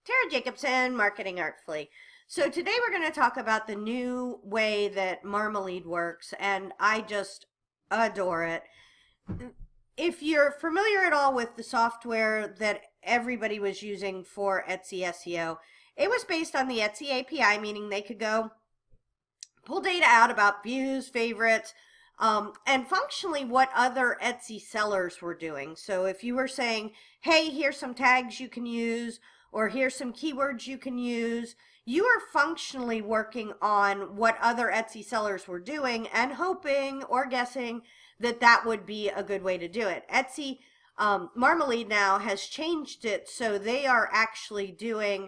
Tara Jacobson, Marketing Artfully. So today we're going to talk about the new way that Marmalead works, and I just adore it. If you're familiar at all with the software that everybody was using for Etsy SEO, it was based on the Etsy API, meaning they could go pull data out about views, favorites, and functionally what other Etsy sellers were doing. So if you were saying, hey, here's some tags you can use, or here's some keywords you can use, you are functionally working on what other Etsy sellers were doing and hoping or guessing that that would be a good way to do it. Etsy Marmalead now has changed it so they are actually doing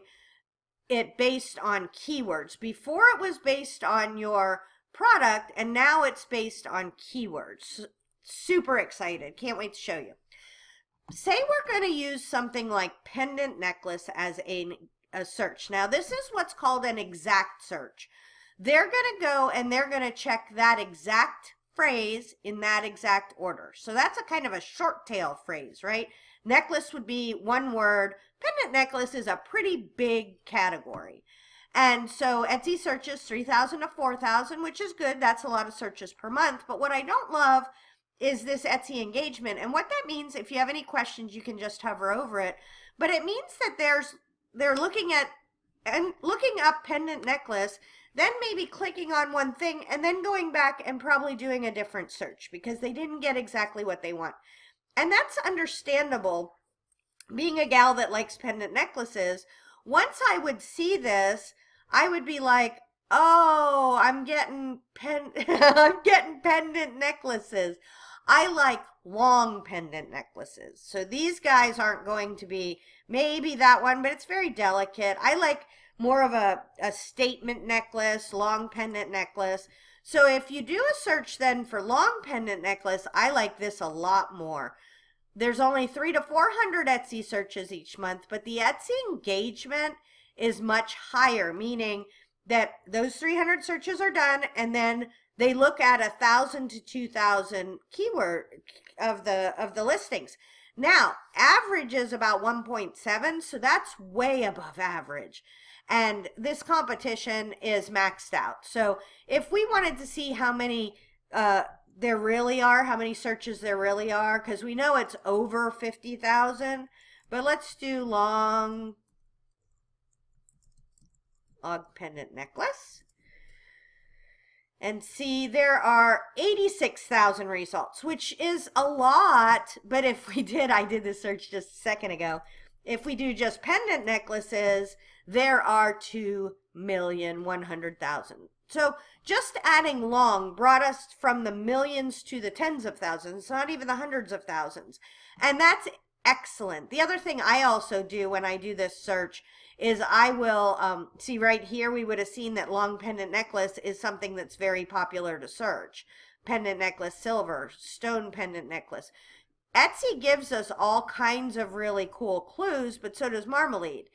it based on keywords. Before it was based on your product, and now it's based on keywords. Super excited. Can't wait to show you. Say we're going to use something like pendant necklace as a search. Now this is what's called an exact search. They're going to go and they're going to check that exact phrase in that exact order. So that's a kind of a short tail phrase, right? Necklace would be one word. Pendant necklace is a pretty big category. And so Etsy searches 3,000 to 4,000, which is good. That's a lot of searches per month. But what I don't love is this Etsy engagement. And what that means, if you have any questions, you can just hover over it. But it means that they're looking at and looking up pendant necklace, then maybe clicking on one thing and then going back and probably doing a different search because they didn't get exactly what they want. And that's understandable. Being a gal that likes pendant necklaces, once I would see this, I would be like, oh, I'm getting I'm getting pendant necklaces. I like long pendant necklaces. So these guys aren't going to be maybe that one, but it's very delicate. I like more of a statement necklace, long pendant necklace. So if you do a search then for long pendant necklace, I like this a lot more. There's only 300 to 400 Etsy searches each month, but the Etsy engagement is much higher, meaning that those 300 searches are done and then they look at 1,000 to 2,000 keyword of the listings. Now, average is about 1.7, so that's way above average. And this competition is maxed out. So if we wanted to see how many there really are, how many searches there really are, because we know it's over 50,000, but let's do long pendant necklace and see there are 86,000 results, which is a lot. But if we did, I did this search just a second ago, if we do just pendant necklaces, there are 2,100,000. So just adding long brought us from the millions to the tens of thousands, not even the hundreds of thousands. And that's excellent. The other thing I also do when I do this search is I will, see right here, we would have seen that long pendant necklace is something that's very popular to search. Pendant necklace, silver, stone pendant necklace. Etsy gives us all kinds of really cool clues, but so does Marmalead.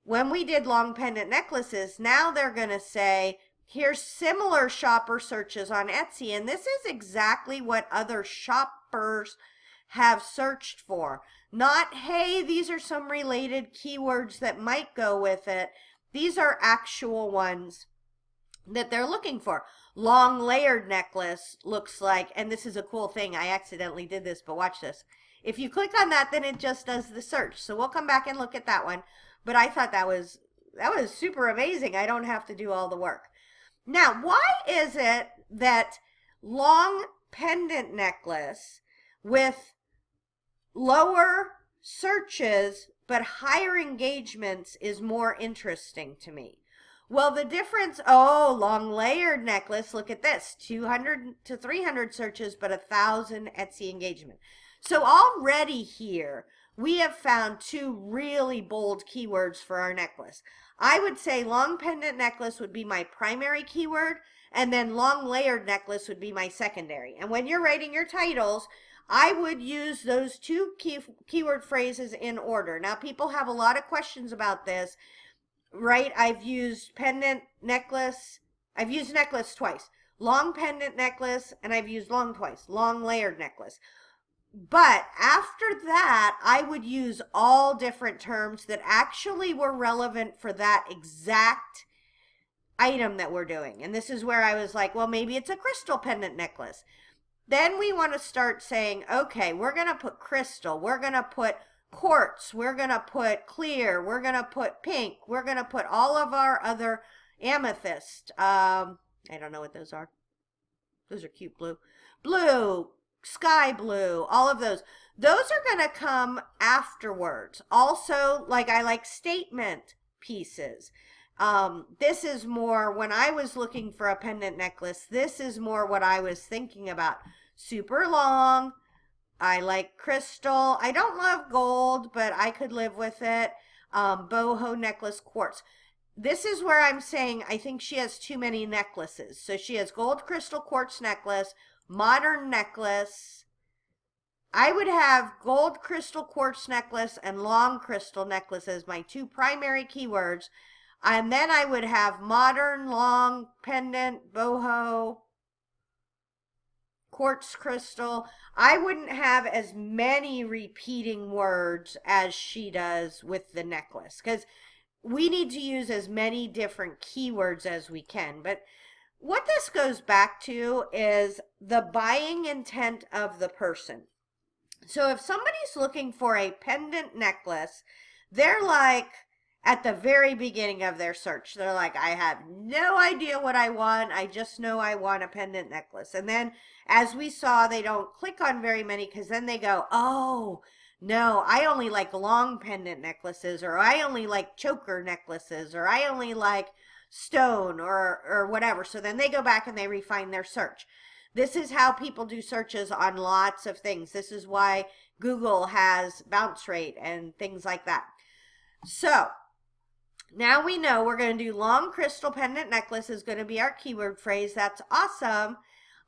When we did long pendant necklaces, now they're going to say, here's similar shopper searches on Etsy, and this is exactly what other shoppers have searched for. Not, hey, these are some related keywords that might go with it. These are actual ones that they're looking for. Long layered necklace looks like, and this is a cool thing. I accidentally did this, but watch this. If you click on that, then it just does the search. So we'll come back and look at that one. But I thought that was super amazing. I don't have to do all the work. Now, why is it that long pendant necklace with lower searches but higher engagements is more interesting to me? Well, the difference, oh, long layered necklace, look at this, 200 to 300 searches but 1,000 Etsy engagement. So already here, we have found two really bold keywords for our necklace. I would say long pendant necklace would be my primary keyword, and then long layered necklace would be my secondary. And when you're writing your titles, I would use those two keyword phrases in order. Now, people have a lot of questions about this, right? I've used pendant necklace. I've used necklace twice. Long pendant necklace, and I've used long twice. Long layered necklace. But after that, I would use all different terms that actually were relevant for that exact item that we're doing. And this is where I was like, well, maybe it's a crystal pendant necklace. Then we want to start saying, okay, we're going to put crystal, we're going to put quartz, we're going to put clear, we're going to put pink, we're going to put all of our other amethyst. I don't know what those are. Those are cute blue. Blue, sky blue, all of those. Those are going to come afterwards. Also, like I like statement pieces. This is more, when I was looking for a pendant necklace, this is more what I was thinking about. Super long. I like crystal. I don't love gold, but I could live with it. Boho necklace, quartz. This is where I'm saying I think she has too many necklaces. So she has gold, crystal, quartz necklace, modern necklace. I would have gold, crystal, quartz necklace, and long crystal necklace as my two primary keywords. And then I would have modern, long, pendant, boho, quartz crystal. I wouldn't have as many repeating words as she does with the necklace, because we need to use as many different keywords as we can. But what this goes back to is the buying intent of the person. So if somebody's looking for a pendant necklace, they're like, at the very beginning of their search, they're like, I have no idea what I want. I just know I want a pendant necklace. And then, as we saw, they don't click on very many, because then they go, oh, no, I only like long pendant necklaces, or I only like choker necklaces, or I only like stone, or whatever. So then they go back and they refine their search. This is how people do searches on lots of things. This is why Google has bounce rate and things like that. So now we know we're going to do long crystal pendant necklace is going to be our keyword phrase. That's awesome.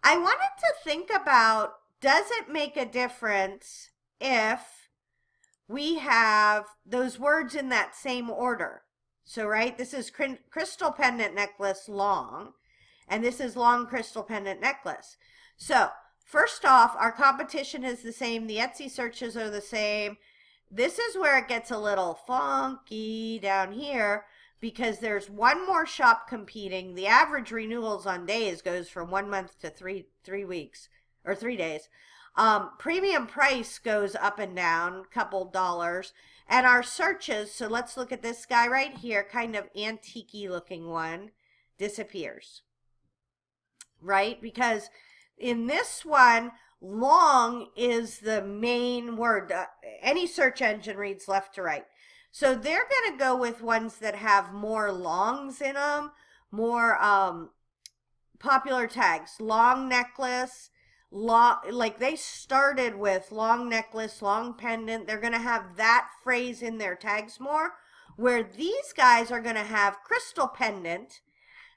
I wanted to think about, does it make a difference if we have those words in that same order? So, right, this is crystal pendant necklace long, and this is long crystal pendant necklace. So, first off, our competition is the same. The Etsy searches are the same. This is where it gets a little funky down here, because there's one more shop competing. The average renewals on days goes from 1 month to three weeks, or 3 days. Premium price goes up and down, couple dollars. And our searches, so let's look at this guy right here, kind of antique-y looking one, disappears. Right? Because in this one, long is the main word. Any search engine reads left to right. So they're going to go with ones that have more longs in them, more popular tags. Long necklace, long, like they started with long necklace, long pendant. They're going to have that phrase in their tags more, where these guys are going to have crystal pendant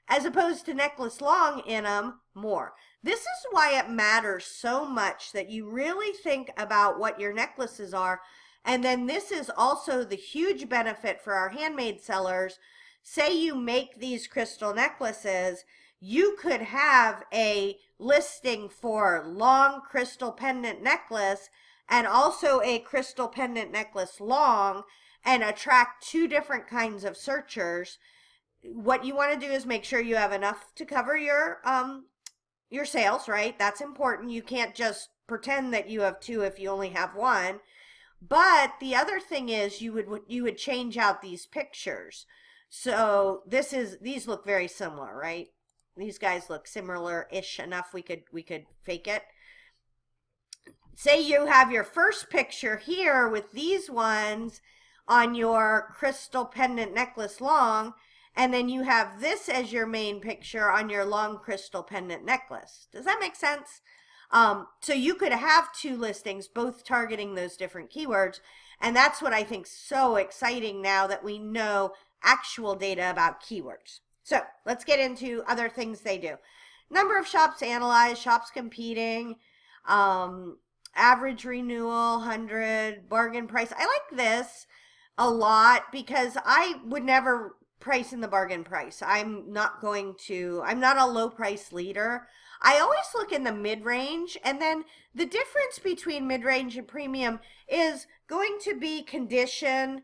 as opposed to necklace long in them more. This is why it matters so much that you really think about what your necklaces are. And then this is also the huge benefit for our handmade sellers. Say you make these crystal necklaces, you could have a listing for long crystal pendant necklace and also a crystal pendant necklace long, and attract two different kinds of searchers. What you want to do is make sure you have enough to cover your sales, right? That's important. You can't just pretend that you have two if you only have one. But the other thing is you would change out these pictures. So these look very similar, right? These guys look similar-ish enough we could fake it. Say you have your first picture here with these ones on your crystal pendant necklace long, and then you have this as your main picture on your long crystal pendant necklace. Does that make sense? So you could have two listings, both targeting those different keywords. And that's what I think is so exciting now that we know actual data about keywords. So let's get into other things they do. Number of shops analyzed, shops competing, average renewal, 100, bargain price. I like this a lot because I would never price in the bargain price. I'm not a low price leader. I always look in the mid-range, and then the difference between mid-range and premium is going to be condition.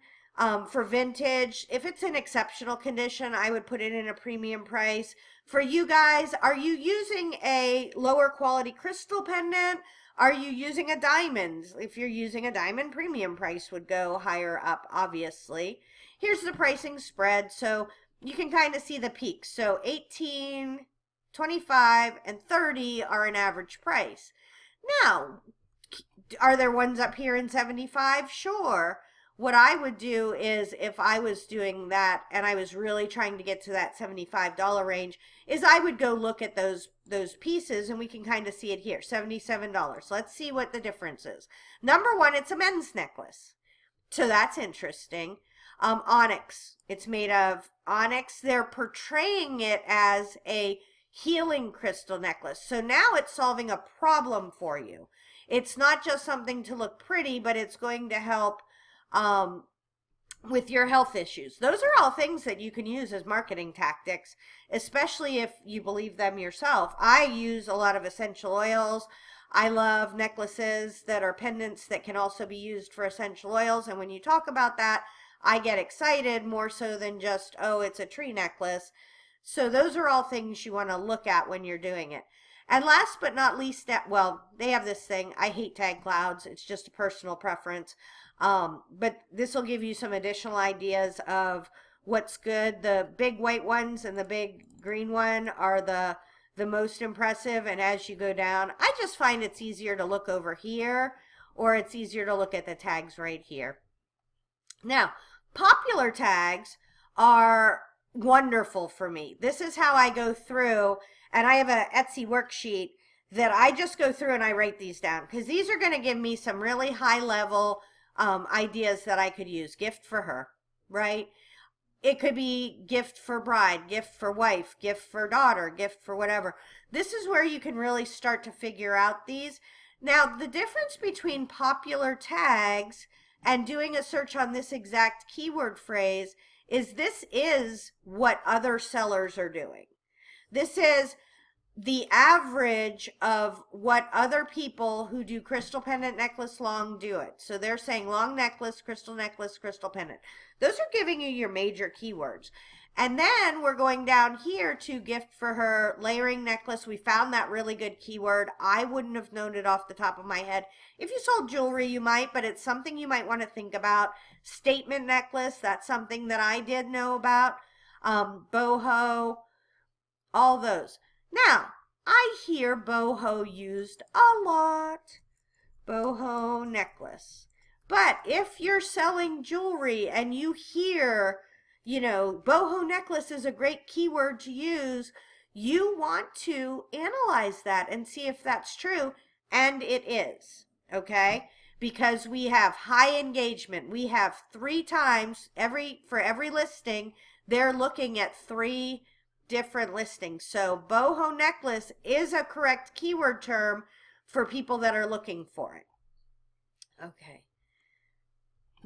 For vintage, if it's in exceptional condition, I would put it in a premium price. For you guys, are you using a lower quality crystal pendant? Are you using a diamond? If you're using a diamond, premium price would go higher up, obviously. Here's the pricing spread, so you can kind of see the peaks. So 18, 25, and 30 are an average price. Now, are there ones up here in 75? Sure. What I would do is, if I was doing that and I was really trying to get to that $75 range, is I would go look at those pieces, and we can kind of see it here, $77. Let's see what the difference is. Number one, it's a men's necklace. So that's interesting. Onyx. It's made of onyx. They're portraying it as a healing crystal necklace. So now it's solving a problem for you. It's not just something to look pretty, but it's going to help with your health issues. Those are all things that you can use as marketing tactics, especially if you believe them yourself. I use a lot of essential oils. I love necklaces that are pendants that can also be used for essential oils. And when you talk about that, I get excited more so than just, oh, it's a tree necklace. So those are all things you want to look at when you're doing it. And last but not least, well, they have this thing. I hate tag clouds. It's just a personal preference. But this will give you some additional ideas of what's good. The big white ones and the big green one are the most impressive. And as you go down, I just find it's easier to look over here, or it's easier to look at the tags right here. Now, popular tags are wonderful for me. This is how I go through, and I have an Etsy worksheet that I just go through and I write these down, because these are going to give me some really high level ideas that I could use. Gift for her, right? It could be gift for bride, gift for wife, gift for daughter, gift for whatever. This is where you can really start to figure out these. Now, the difference between popular tags and doing a search on this exact keyword phrase is this is what other sellers are doing. This is the average of what other people who do crystal pendant necklace long do it. So they're saying long necklace, crystal pendant. Those are giving you your major keywords. And then we're going down here to gift for her, layering necklace. We found that really good keyword. I wouldn't have known it off the top of my head. If you sold jewelry, you might, but it's something you might want to think about. Statement necklace, that's something that I did know about. Boho, all those. Now, I hear boho used a lot. Boho necklace. But if you're selling jewelry and you hear, you know, boho necklace is a great keyword to use, you want to analyze that and see if that's true. And it is, okay? Because we have high engagement. We have 3 times for every listing, they're looking at 3 different listings. So boho necklace is a correct keyword term for people that are looking for it. Okay.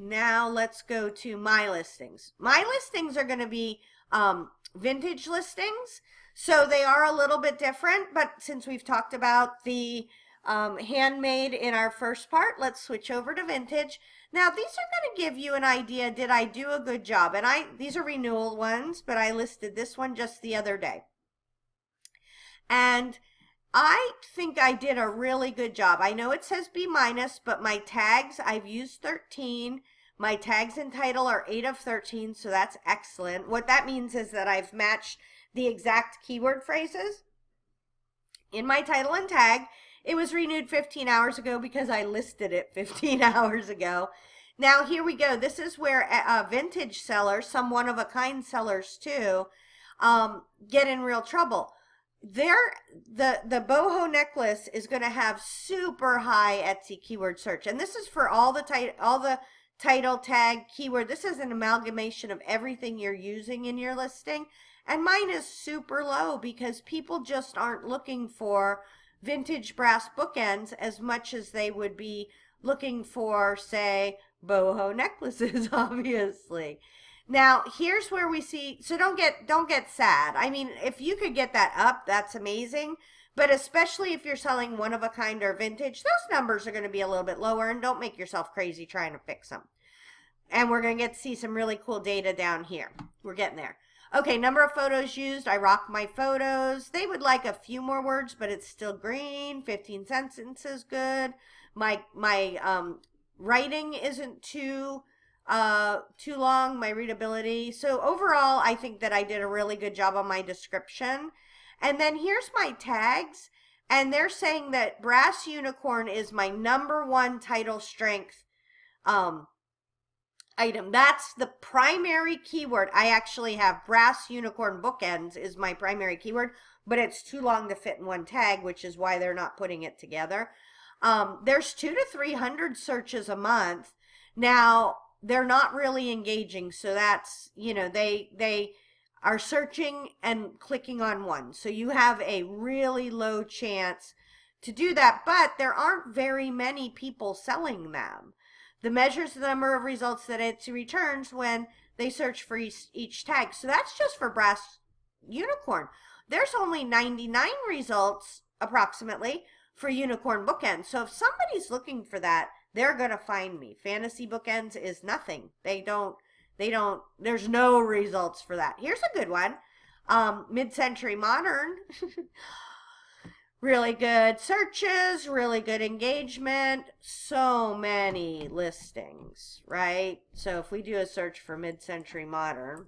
Now let's go to my listings. My listings are going to be vintage listings. So they are a little bit different, but since we've talked about the handmade in our first part, let's switch over to vintage. Now these are going to give you an idea, did I do a good job? And these are renewal ones, but I listed this one just the other day. And I think I did a really good job. I know it says B-, but my tags, I've used 13. My tags and title are 8 of 13, so that's excellent. What that means is that I've matched the exact keyword phrases in my title and tag. It was renewed 15 hours ago because I listed it 15 hours ago. Now here we go. This is where vintage sellers, some one-of-a-kind sellers too, get in real trouble. The boho necklace is going to have super high Etsy keyword search, and this is for all the title, tag, keyword. This is an amalgamation of everything you're using in your listing, and mine is super low because people just aren't looking for vintage brass bookends as much as they would be looking for, say, boho necklaces, obviously. Now, here's where we see, so don't get sad. I mean, if you could get that up, that's amazing. But especially if you're selling one of a kind or vintage, those numbers are going to be a little bit lower, and don't make yourself crazy trying to fix them. And we're going to get to see some really cool data down here. We're getting there. Okay, number of photos used. I rock my photos. They would like a few more words, but it's still green. 15 sentences, good. My writing isn't too long, my readability. So overall, I think that I did a really good job on my description. And then here's my tags. And they're saying that brass unicorn is my #1 title strength item. That's the primary keyword. I actually have brass unicorn bookends is my primary keyword, but it's too long to fit in one tag, which is why they're not putting it together. There's 200 to 300 searches a month. Now, they're not really engaging, so that's, you know, they are searching and clicking on one. So you have a really low chance to do that, but there aren't very many people selling them. The measures the number of results that it returns when they search for each tag. So that's just for brass unicorn. There's only 99 results approximately for unicorn bookends. So if somebody's looking for that, they're going to find me. Fantasy bookends is nothing. There's no results for that. Here's a good one. Mid-century modern. Really good searches, really good engagement, so many listings, right? So if we do a search for mid-century modern,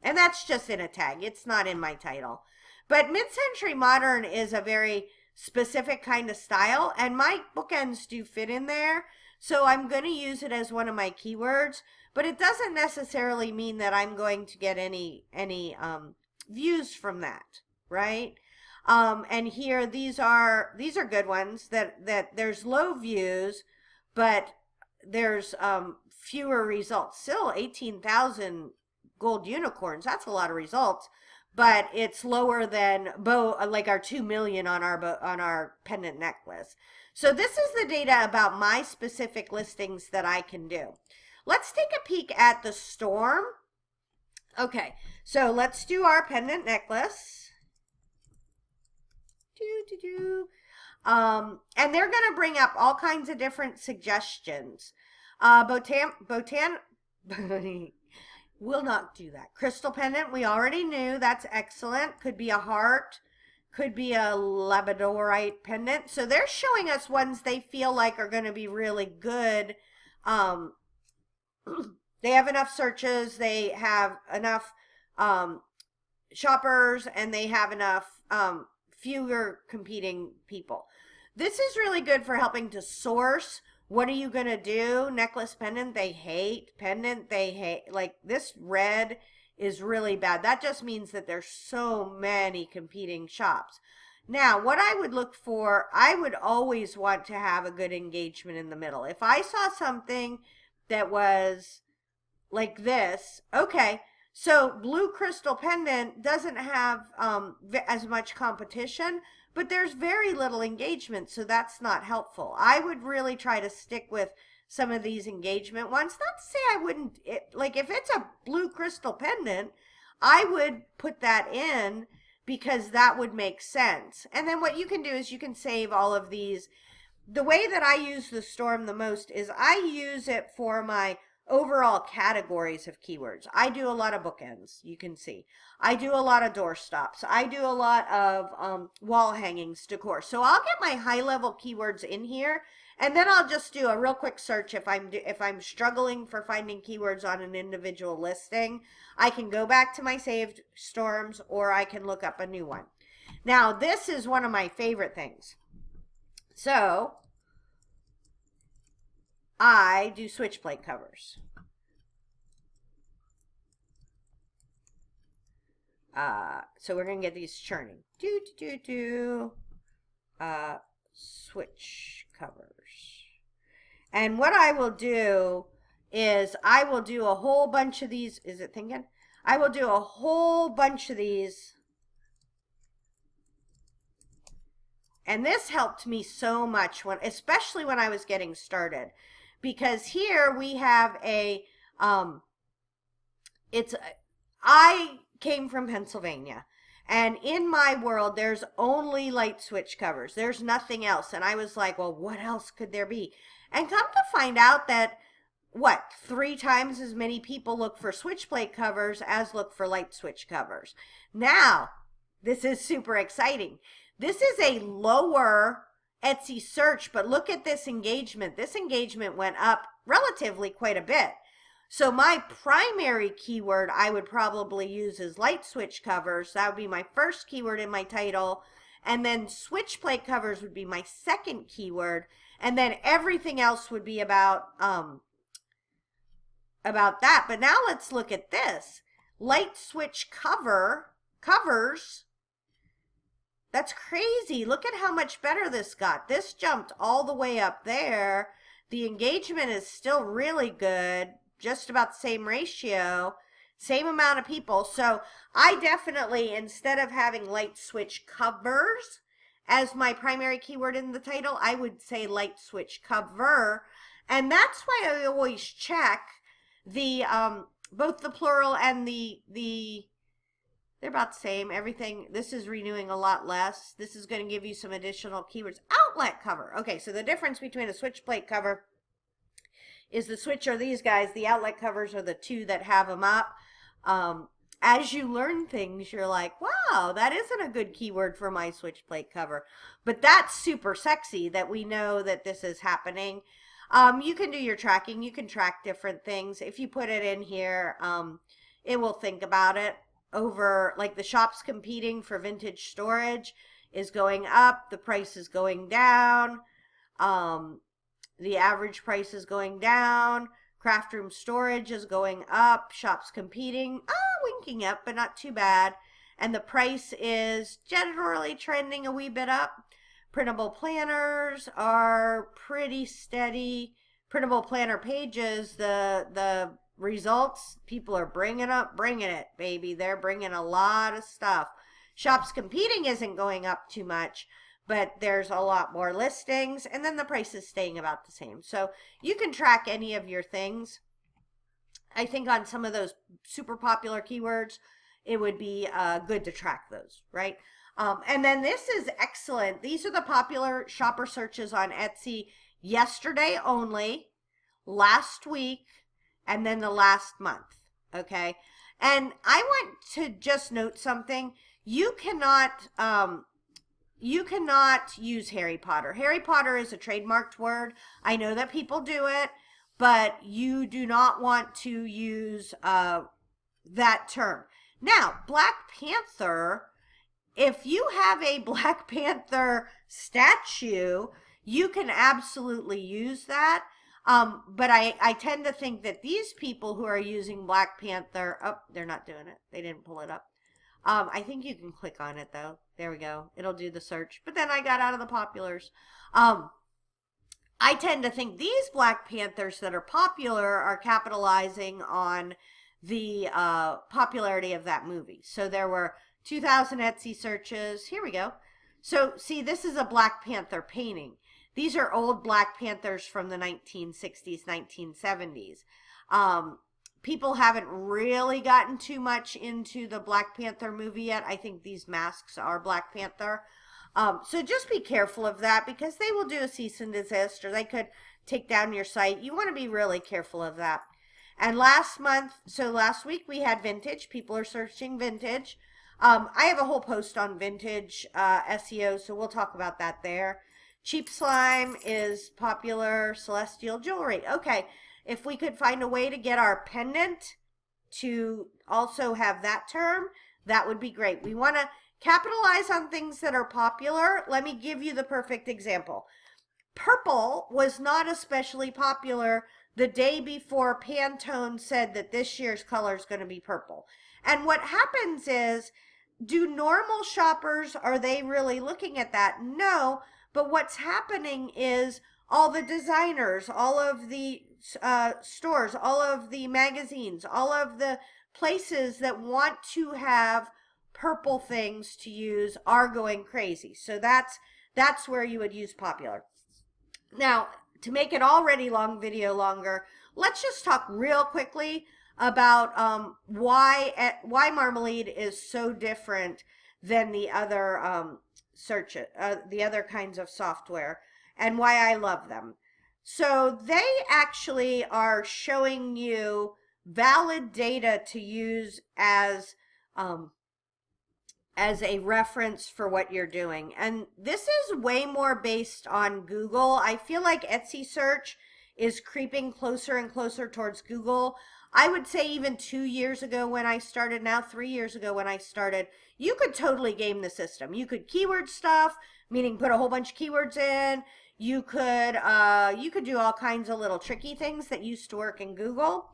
and that's just in a tag, it's not in my title. But mid-century modern is a very specific kind of style, and my bookends do fit in there. So I'm going to use it as one of my keywords, but it doesn't necessarily mean that I'm going to get any views from that, right? And here these are good ones that there's low views, but there's fewer results. Still 18,000 gold unicorns. That's a lot of results, but it's lower than like our 2 million on our pendant necklace. So this is the data about my specific listings that I can do. Let's take a peek at the storm. Okay, so let's do our pendant necklace. And they're going to bring up all kinds of different suggestions. Botan will not do that. Crystal pendant, we already knew. That's excellent. Could be a heart. Could be a labradorite pendant. So they're showing us ones they feel like are going to be really good. They have enough searches. They have enough shoppers, and they have enough fewer competing people. This is really good for helping to source. What are you going to do? Necklace pendant, they hate. Pendant, they hate. Like this red is really bad. That just means that there's so many competing shops. Now, what I would look for, I would always want to have a good engagement in the middle. If I saw something that was like this, okay, so blue crystal pendant doesn't have as much competition, but there's very little engagement, so that's not helpful. I would really try to stick with some of these engagement ones. Not to say I wouldn't, like if it's a blue crystal pendant, I would put that in because that would make sense. And then what you can do is you can save all of these. The way that I use the storm the most is I use it for my overall categories of keywords. I do a lot of bookends, you can see. I do a lot of doorstops. I do a lot of wall hangings, decor. So I'll get my high level keywords in here, and then I'll just do a real quick search if I'm struggling for finding keywords on an individual listing. I can go back to my saved storms, or I can look up a new one. Now this is one of my favorite things. So I do switchblade covers. So we're going to get these churning. Switch covers. And what I will do is I will do a whole bunch of these. Is it thinking? I will do a whole bunch of these. And this helped me so much, especially when I was getting started. Because here we have I came from Pennsylvania, And in my world, there's only light switch covers. There's nothing else. And I was like, well, what else could there be? And come to find out that, what, 3 times as many people look for switch plate covers as look for light switch covers. Now, this is super exciting. This is a lower Etsy search, but look at this engagement. This engagement went up relatively quite a bit. So my primary keyword I would probably use is light switch covers. That would be my first keyword in my title. And then switch plate covers would be my second keyword. And then everything else would be about that. But now let's look at this. Light switch covers. That's crazy. Look at how much better this got. This jumped all the way up there. The engagement is still really good. Just about the same ratio, same amount of people. So I definitely, instead of having light switch covers as my primary keyword in the title, I would say light switch cover. And that's why I always check the both the plural and the they're about the same. Everything, this is renewing a lot less. This is going to give you some additional keywords. Outlet cover. Okay, so the difference between a switch plate cover is the switch are these guys. The outlet covers are the 2 that have them up. As you learn things, you're like, wow, that isn't a good keyword for my switch plate cover. But that's super sexy that we know that this is happening. You can do your tracking. You can track different things. If you put it in here, it will think about it. Over, like the shops competing for vintage storage is going up. The price is going down. The average price is going down. Craft room storage is going up. Shops competing, winking up, but not too bad. And the price is generally trending a wee bit up. Printable planners are pretty steady. Printable planner pages, the results, people are bringing it, baby. They're bringing a lot of stuff. Shops competing isn't going up too much, but there's a lot more listings, and then the price is staying about the same. So you can track any of your things. I think on some of those super popular keywords, it would be good to track those, right? And then this is excellent. These are the popular shopper searches on Etsy yesterday only, last week, and then the last month, okay? And I want to just note something. You cannot use Harry Potter. Harry Potter is a trademarked word. I know that people do it, but you do not want to use that term. Now, Black Panther, if you have a Black Panther statue, you can absolutely use that. But I tend to think that these people who are using Black Panther, oh, they're not doing it. They didn't pull it up. I think you can click on it though. There we go. It'll do the search. But then I got out of the populars. I tend to think these Black Panthers that are popular are capitalizing on the popularity of that movie. So there were 2,000 Etsy searches. Here we go. So see, this is a Black Panther painting. These are old Black Panthers from the 1960s, 1970s. People haven't really gotten too much into the Black Panther movie yet. I think these masks are Black Panther. So just be careful of that because they will do a cease and desist or they could take down your site. You want to be really careful of that. And last week we had vintage. People are searching vintage. I have a whole post on vintage SEO, so we'll talk about that there. Cheap slime is popular. Celestial jewelry. Okay, if we could find a way to get our pendant to also have that term, that would be great. We want to capitalize on things that are popular. Let me give you the perfect example. Purple was not especially popular the day before Pantone said that this year's color is going to be purple. And what happens is, do normal shoppers, are they really looking at that? No, but what's happening is all the designers, all of the stores, all of the magazines, all of the places that want to have purple things to use are going crazy. So that's where you would use popular. Now, to make it already long video longer, let's just talk real quickly about why Marmalead is so different than the other the other kinds of software, and why I love them. So they actually are showing you valid data to use um, as a reference for what you're doing. And this is way more based on Google. I feel like Etsy search is creeping closer and closer towards Google. I would say even 2 years ago when I started, now 3 years ago when I started, you could totally game the system. You could keyword stuff, meaning put a whole bunch of keywords in. You could do all kinds of little tricky things that used to work in Google,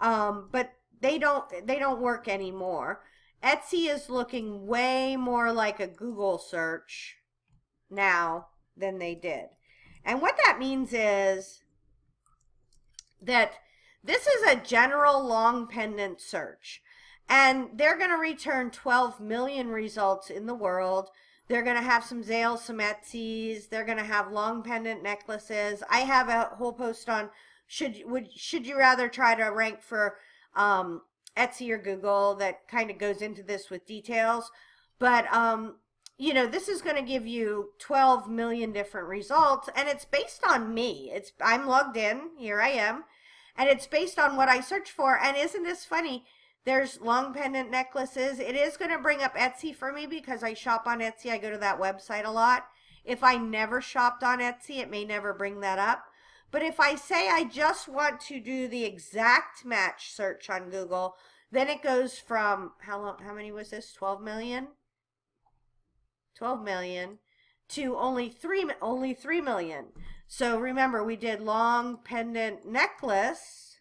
but they don't work anymore. Etsy is looking way more like a Google search now than they did. And what that means is that this is a general long pendant search. And they're going to return 12 million results in the world. They're going to have some Zales, some Etsy's. They're going to have long pendant necklaces. I have a whole post on should you rather try to rank for Etsy or Google that kind of goes into this with details. But you know, this is going to give you 12 million different results, and it's based on me. I'm logged in. Here I am. And it's based on what I search for. And isn't this funny? There's long pendant necklaces. It is going to bring up Etsy for me because I shop on Etsy. I go to that website a lot. If I never shopped on Etsy, it may never bring that up. But if I say I just want to do the exact match search on Google, then it goes from, how many was this? 12 million? 12 million to only 3 million. So remember, we did long pendant necklace.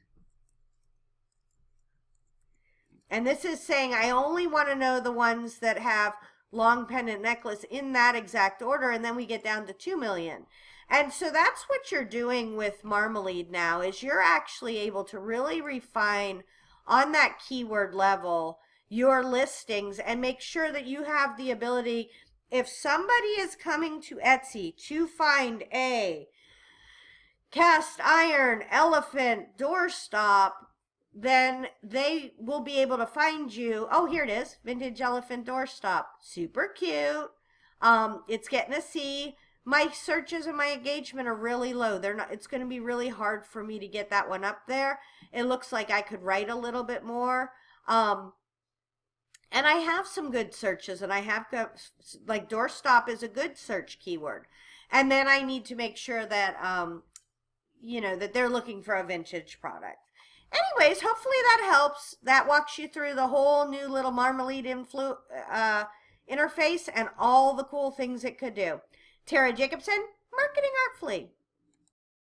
And this is saying I only want to know the ones that have long pendant necklace in that exact order, and then we get down to 2 million. And so that's what you're doing with Marmalead now, is you're actually able to really refine on that keyword level your listings and make sure that you have the ability, if somebody is coming to Etsy to find a cast iron elephant doorstop, then they will be able to find you. Oh, here it is, vintage elephant doorstop, super cute. It's getting a C. My searches and my engagement are really low. They're not. It's going to be really hard for me to get that one up there. It looks like I could write a little bit more. And I have some good searches, and I have got, like, doorstop is a good search keyword. And then I need to make sure that you know, that they're looking for a vintage product. Anyways, hopefully that helps. That walks you through the whole new little Marmalead interface and all the cool things it could do. Tara Jacobson, Marketing Artfully.